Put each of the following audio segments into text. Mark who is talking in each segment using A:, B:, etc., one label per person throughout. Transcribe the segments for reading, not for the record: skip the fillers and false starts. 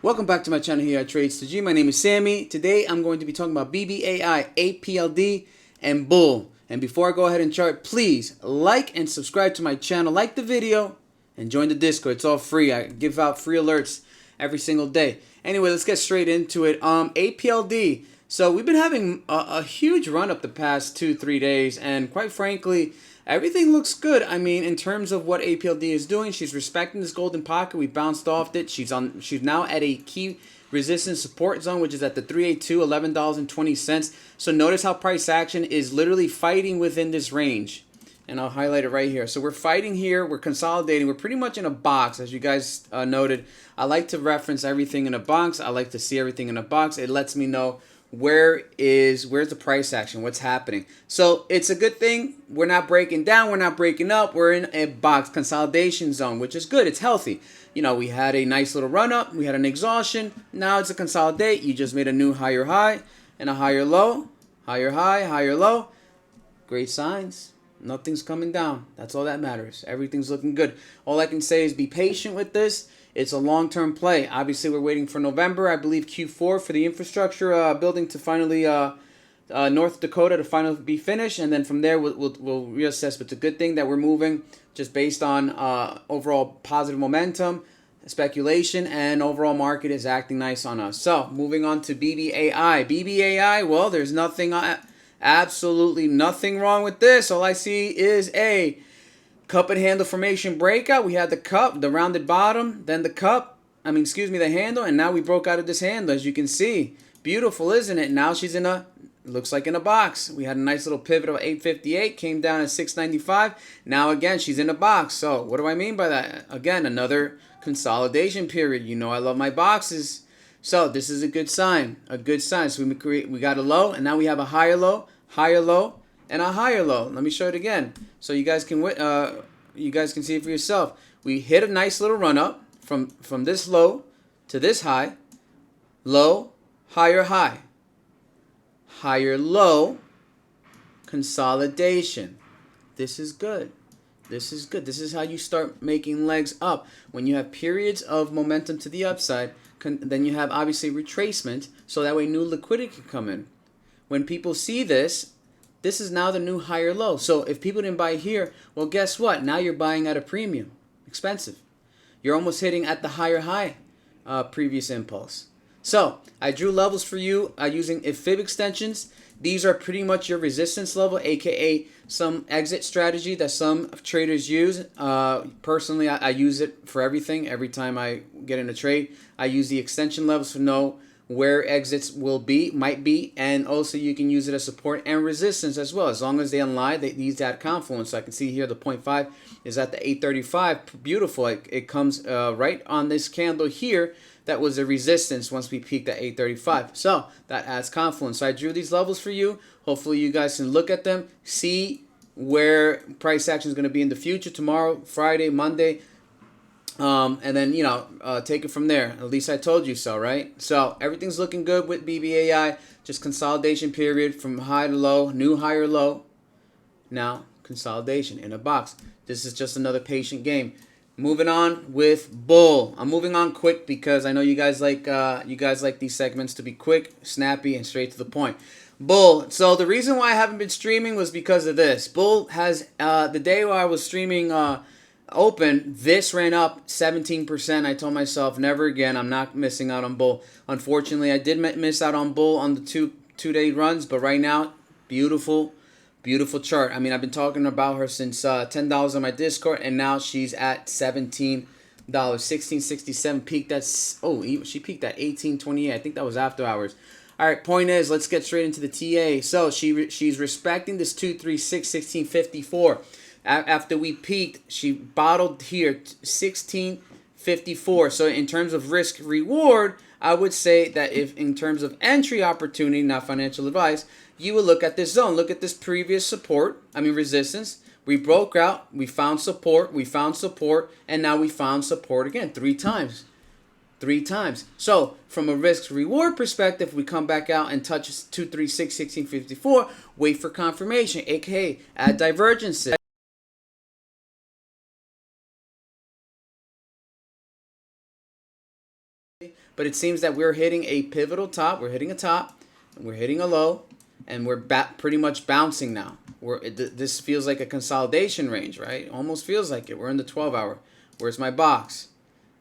A: Welcome back to my channel here at Trades to G. My name is Sammy. Today I'm going to be talking about BBAI, APLD, and Bull. And before I go ahead and chart, please like and subscribe to my channel, like the video, and join the Discord. It's all free. I give out free alerts every single day. Anyway, let's get straight into it. APLD. So we've been having a huge run up the past 2-3 days, and quite frankly, everything looks good. I mean, in terms of what APLD is doing, she's respecting this golden pocket. We bounced off it. She's now at a key resistance support zone, which is at the 382, $11.20. So notice how price action is literally fighting within this range. And I'll highlight it right here. So we're fighting here. We're consolidating. We're pretty much in a box, as you guys noted. I like to reference everything in a box. I like to see everything in a box. It lets me know where's the price action, what's happening. So it's a good thing. We're not breaking down, we're not breaking up, we're in a box consolidation zone, which is good. It's healthy. You know, we had a nice little run up, we had an exhaustion, now it's a consolidate. You just made a new higher high and a higher low, higher high, higher low. Great signs. Nothing's coming down. That's all that matters. Everything's looking good. All I can say is be patient with this. It's a long-term play. Obviously, we're waiting for November. I believe Q4 for the infrastructure building to finally, North Dakota to finally be finished. And then from there, we'll reassess. But it's a good thing that we're moving just based on overall positive momentum, speculation, and overall market is acting nice on us. So moving on to BBAI. BBAI, well, there's nothing... absolutely nothing wrong with this. All I see is a cup and handle formation breakout. We had the cup, the rounded bottom, then the cup, the handle, and now we broke out of this handle, as you can see. Beautiful, isn't it? Now she's looks like in a box. We had a nice little pivot of 858, came down at 695. Now again, she's in a box. So what do I mean by that? Again, another consolidation period. You know I love my boxes. So this is a good sign, So we got a low, and now we have a higher low, and a higher low. Let me show it again, so you guys can see it for yourself. We hit a nice little run up from this low to this high, low, higher high, higher low, consolidation. This is good. This is good. This is how you start making legs up. When you have periods of momentum to the upside, then you have obviously retracement, so that way new liquidity can come in. When people see this, this is now the new higher low. So if people didn't buy here, well, guess what? Now you're buying at a premium. Expensive. You're almost hitting at the higher high previous impulse. So I drew levels for you using fib extensions. These are pretty much your resistance level, aka some exit strategy that some traders use. Personally, I use it for everything. Every time I get in a trade, I use the extension levels to know where exits might be, and also you can use it as support and resistance as well. As long as they align, they use that confluence. So I can see here the 0.5 is at the 835. Beautiful. It comes right on this candle here. That was a resistance once we peaked at 835. So that adds confluence. So I drew these levels for you. Hopefully you guys can look at them, see where price action is going to be in the future, tomorrow, Friday, Monday, and then, take it from there. At least I told you so, right? So everything's looking good with BBAI. Just consolidation period from high to low, new higher low. Now consolidation in a box. This is just another patient game. Moving on with Bull. I'm moving on quick because I know you guys like these segments to be quick, snappy, and straight to the point. Bull. So the reason why I haven't been streaming was because of this. Bull has the day where I was streaming open, this ran up 17%. I told myself never again. I'm not missing out on Bull. Unfortunately, I did miss out on Bull on the two-day runs, but right now, beautiful chart. I mean, I've been talking about her since $10 on my Discord, and now she's at $17. 1667 peaked at she peaked at 1828. I think that was after hours. All right, point is, let's get straight into the TA. So she's respecting this 236 1654. After we peaked, she bottled here 1654. So in terms of risk reward, I would say that if in terms of entry opportunity, not financial advice, you would look at this zone. Look at this previous resistance. We broke out, we found support, and now we found support again 3 times. 3 times. So from a risk reward perspective, we come back out and touch 236 1654, wait for confirmation, aka add divergences. but it seems that we're hitting a pivotal top. We're hitting a top, and we're hitting a low, and we're pretty much bouncing now. This feels like a consolidation range, right? Almost feels like it. We're in the 12-hour. Where's my box?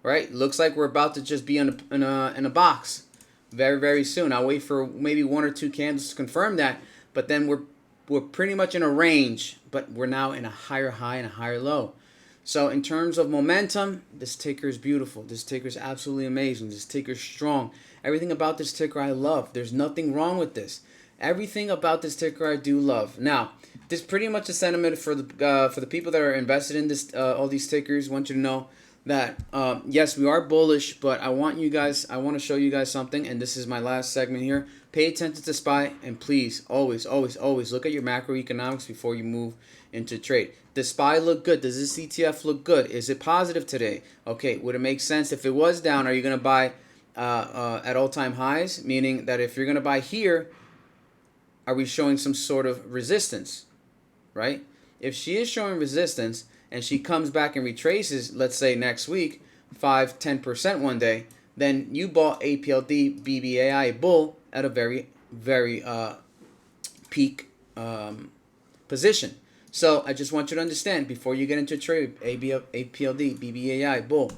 A: Right? Looks like we're about to just be in a box very, very soon. I'll wait for maybe 1 or 2 candles to confirm that, but then we're pretty much in a range, but we're now in a higher high and a higher low. So in terms of momentum, this ticker is beautiful. This ticker is absolutely amazing. This ticker is strong. Everything about this ticker I love. There's nothing wrong with this. Everything about this ticker I do love. Now, this is pretty much a sentiment for the people that are invested in this all these tickers. I want you to know that yes, we are bullish, but I want to show you guys something, and this is my last segment here. Pay attention to SPY, and please always look at your macroeconomics before you move into trade. Does SPY look good? Does this ETF look good? Is it positive today? Okay, would it make sense if it was down? Are you going to buy at all-time highs? Meaning that if you're going to buy here, are we showing some sort of resistance, right? If she is showing resistance and she comes back and retraces, let's say next week, 5-10% one day, then you bought APLD BBAI bull at a very, very peak position. So I just want you to understand, before you get into a trade, APLD BBAI bull,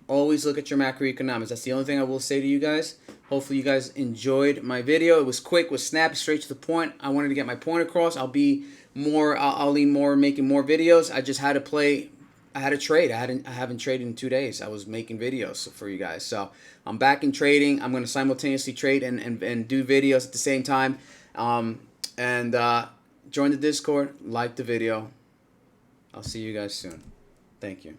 A: always look at your macroeconomics. That's the only thing I will say to you guys. Hopefully you guys enjoyed my video. It was quick, was snappy, straight to the point. I wanted to get my point across. I'll be more, I'll lean more making more videos. I just had to play, I had to trade. I haven't traded in 2 days. I was making videos for you guys. So I'm back in trading. I'm going to simultaneously trade and do videos at the same time. Join the Discord, like the video. I'll see you guys soon. Thank you.